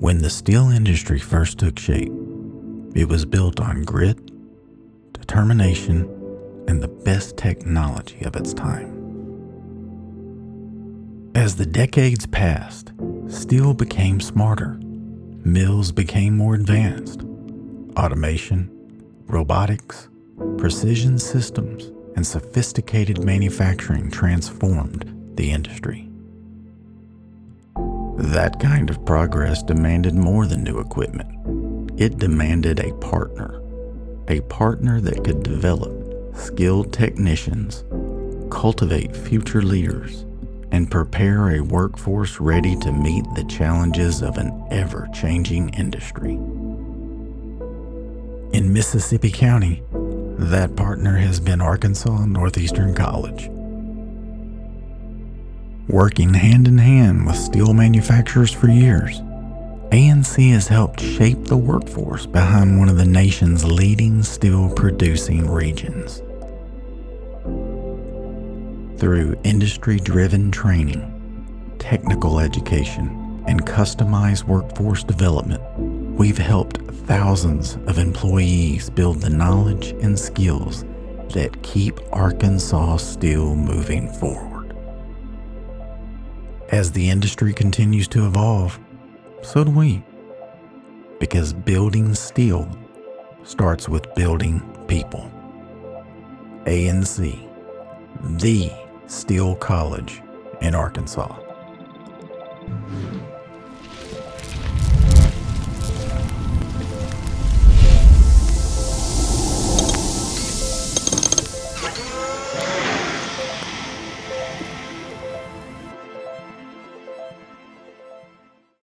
When the steel industry first took shape, it was built on grit, determination, and the best technology of its time. As the decades passed, steel became smarter, mills became more advanced. Automation, robotics, precision systems, and sophisticated manufacturing transformed the industry. That kind of progress demanded more than new equipment. It demanded a partner that could develop skilled technicians, cultivate future leaders, and prepare a workforce ready to meet the challenges of an ever-changing industry. In Mississippi County, that partner has been Arkansas Northeastern College. Working hand in hand with steel manufacturers for years, ANC has helped shape the workforce behind one of the nation's leading steel-producing regions. Through industry-driven training, technical education, and customized workforce development, we've helped thousands of employees build the knowledge and skills that keep Arkansas Steel moving forward. As the industry continues to evolve, so do we. Because building steel starts with building people. ANC, the Steel College in Arkansas.